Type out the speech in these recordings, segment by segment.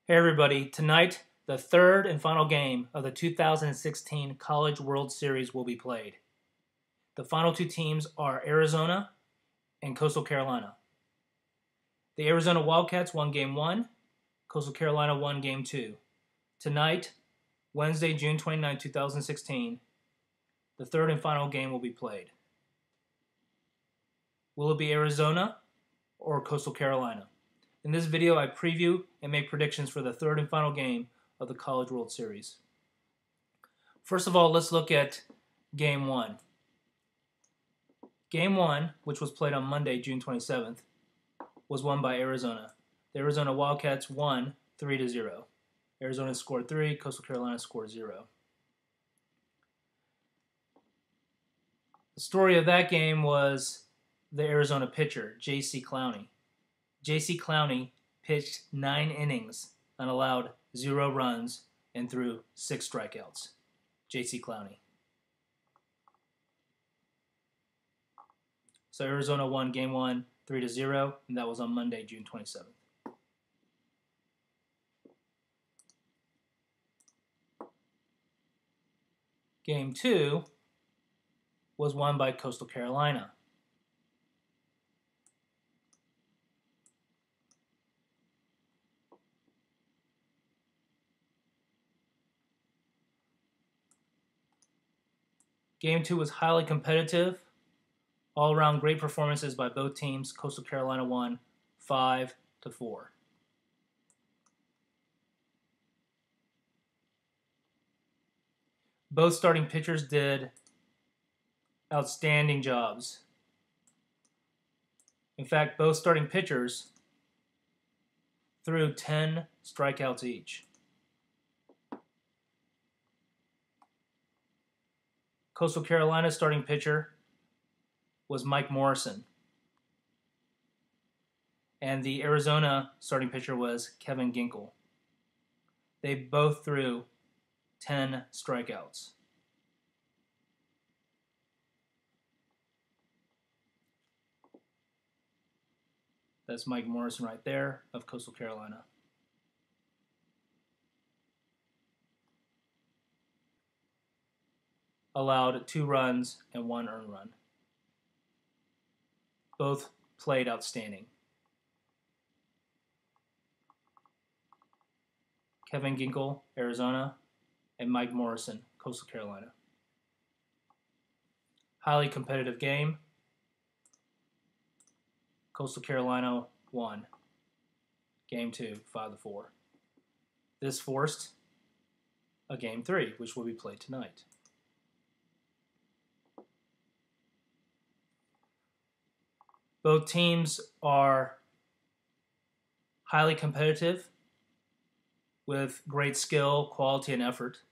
Hey everybody, tonight the third and final game of the 2016 College World Series will be played. The final two teams are Arizona and Coastal Carolina. The Arizona Wildcats won Game 1, Coastal Carolina won Game 2. Tonight, Wednesday, June 29, 2016, the third and final game will be played. Will it be Arizona or Coastal Carolina? In this video, I preview and make predictions for the third and final game of the College World Series. First of all, let's look at Game 1. Game 1, which was played on Monday, June 27th, was won by Arizona. The Arizona Wildcats won 3-0. Arizona scored 3, Coastal Carolina scored 0. The story of that game was the Arizona pitcher, J.C. Clowney. J.C. Clowney pitched 9 innings and allowed 0 runs and threw 6 strikeouts. J.C. Clowney. So Arizona won Game 1 3-0, and that was on Monday, June 27th. Game 2 was won by Coastal Carolina. Game 2 was highly competitive. All-around great performances by both teams. Coastal Carolina won 5-4. Both starting pitchers did outstanding jobs. In fact, both starting pitchers threw 10 strikeouts each. Coastal Carolina's starting pitcher was Mike Morrison. And the Arizona starting pitcher was Kevin Ginkel. They both threw 10 strikeouts. That's Mike Morrison right there of Coastal Carolina. Allowed 2 runs and 1 earned run. Both played outstanding. Kevin Ginkel, Arizona, and Mike Morrison, Coastal Carolina. Highly competitive game. Coastal Carolina won Game 2, 5-4. This forced a Game 3, which will be played tonight. Both teams are highly competitive with great skill, quality, and effort.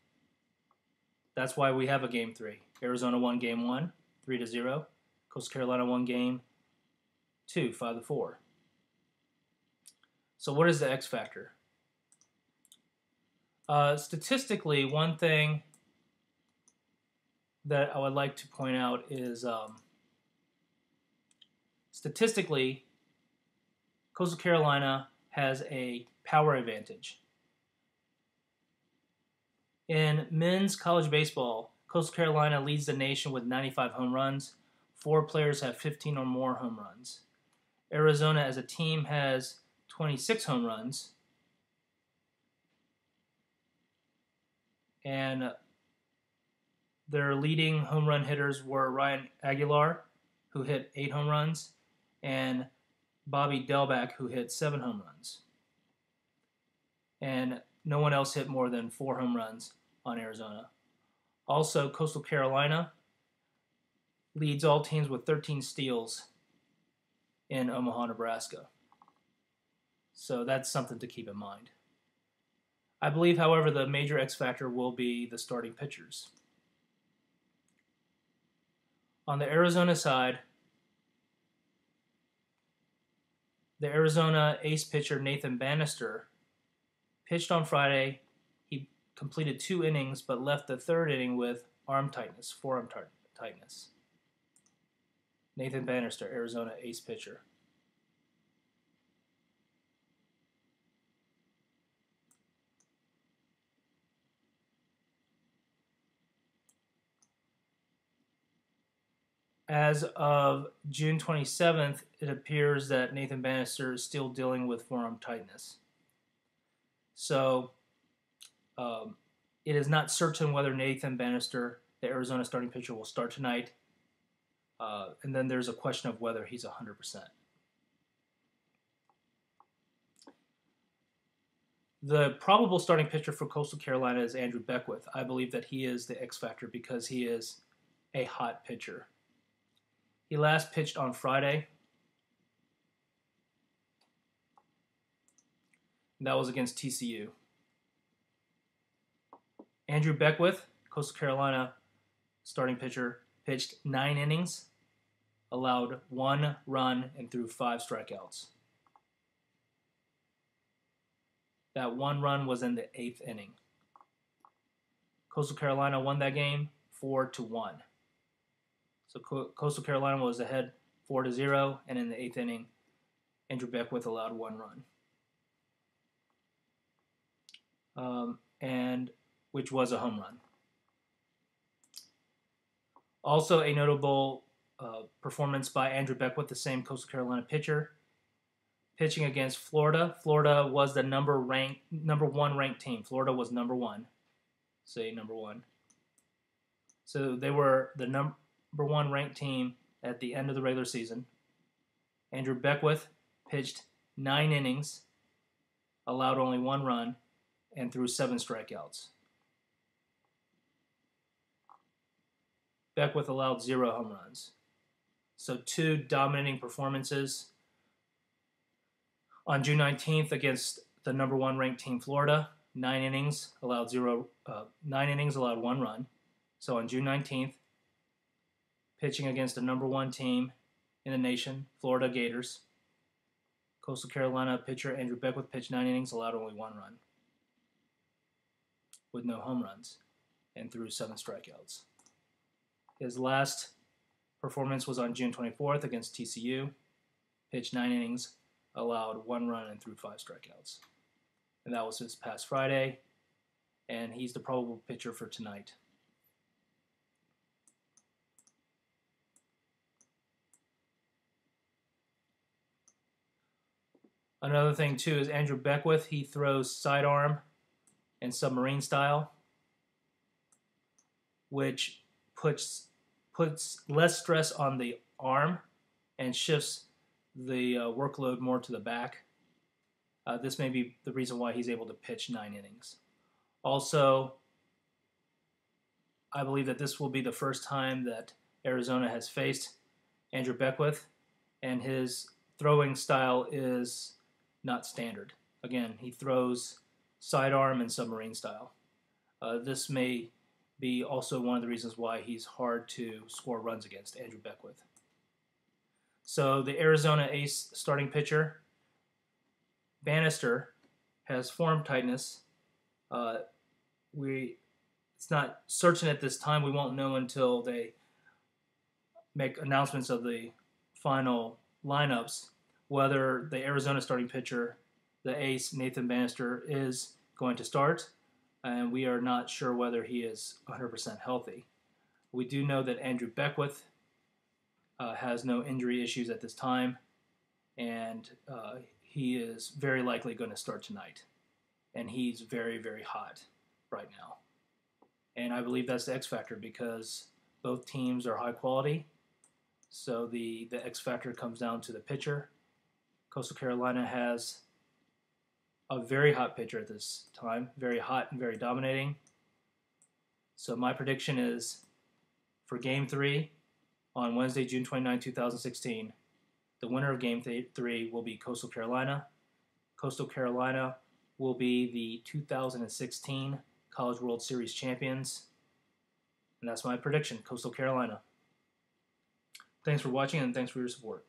That's why we have a Game 3. Arizona won Game 1, 3-0. Coastal Carolina won Game 2, 5-4. So what is the X factor? Statistically, one thing that I would like to point out is statistically, Coastal Carolina has a power advantage. In men's college baseball, Coastal Carolina leads the nation with 95 home runs. 4 players have 15 or more home runs. Arizona as a team has 26 home runs. And their leading home run hitters were Ryan Aguilar, who hit 8 home runs, and Bobby Delback, who hit 7 home runs. And no one else hit more than 4 home runs on Arizona. Also, Coastal Carolina leads all teams with 13 steals in Omaha, Nebraska. So that's something to keep in mind. I believe, however, the major X factor will be the starting pitchers. On the Arizona side, the Arizona ace pitcher Nathan Bannister pitched on Friday. He completed 2 innings but left the 3rd inning with forearm tightness. Nathan Bannister, Arizona ace pitcher. As of June 27th, it appears that Nathan Bannister is still dealing with forearm tightness. So it is not certain whether Nathan Bannister, the Arizona starting pitcher, will start tonight. And then there's a question of whether he's 100%. The probable starting pitcher for Coastal Carolina is Andrew Beckwith. I believe that he is the X factor because he is a hot pitcher. He last pitched on Friday. That was against TCU. Andrew Beckwith, Coastal Carolina starting pitcher, pitched 9 innings, allowed 1 run, and threw 5 strikeouts. That 1 run was in the 8th inning. Coastal Carolina won that game 4-1. So Coastal Carolina was ahead 4-0, and in the 8th inning, Andrew Beckwith allowed 1 run, and which was a home run. Also, a notable performance by Andrew Beckwith, the same Coastal Carolina pitcher, pitching against Florida. Florida was the number 1 ranked team. Florida was number 1. Say number 1. So they were the number 1 ranked team at the end of the regular season. Andrew Beckwith pitched 9 innings, allowed only 1 run, and threw 7 strikeouts. Beckwith allowed 0 home runs. So 2 dominating performances. On June 19th against the number 1 ranked team Florida, 9 innings, allowed 1 run. So on June 19th, pitching against the number 1 team in the nation, Florida Gators, Coastal Carolina pitcher Andrew Beckwith pitched 9 innings, allowed only 1 run, with no home runs, and threw 7 strikeouts. His last performance was on June 24th against TCU, pitched 9 innings, allowed 1 run, and threw 5 strikeouts. And that was this past Friday, and he's the probable pitcher for tonight. Another thing, too, is Andrew Beckwith. He throws sidearm and submarine style, which puts less stress on the arm and shifts the workload more to the back. This may be the reason why he's able to pitch 9 innings. Also, I believe that this will be the first time that Arizona has faced Andrew Beckwith, and his throwing style is not standard. Again, he throws sidearm and submarine style. This may be also one of the reasons why he's hard to score runs against, Andrew Beckwith. So the Arizona ace starting pitcher, Bannister, has forearm tightness. It's not certain at this time. We won't know until they make announcements of the final lineups whether the Arizona starting pitcher, the ace, Nathan Bannister, is going to start. And we are not sure whether he is 100% healthy. We do know that Andrew Beckwith has no injury issues at this time, and he is very likely going to start tonight. And he's very, very hot right now. And I believe that's the X factor because both teams are high quality. So the X factor comes down to the pitcher. Coastal Carolina has a very hot pitcher at this time, very hot and very dominating. So my prediction is for Game 3 on Wednesday, June 29, 2016, the winner of Game 3 will be Coastal Carolina. Coastal Carolina will be the 2016 College World Series champions. And that's my prediction, Coastal Carolina. Thanks for watching and thanks for your support.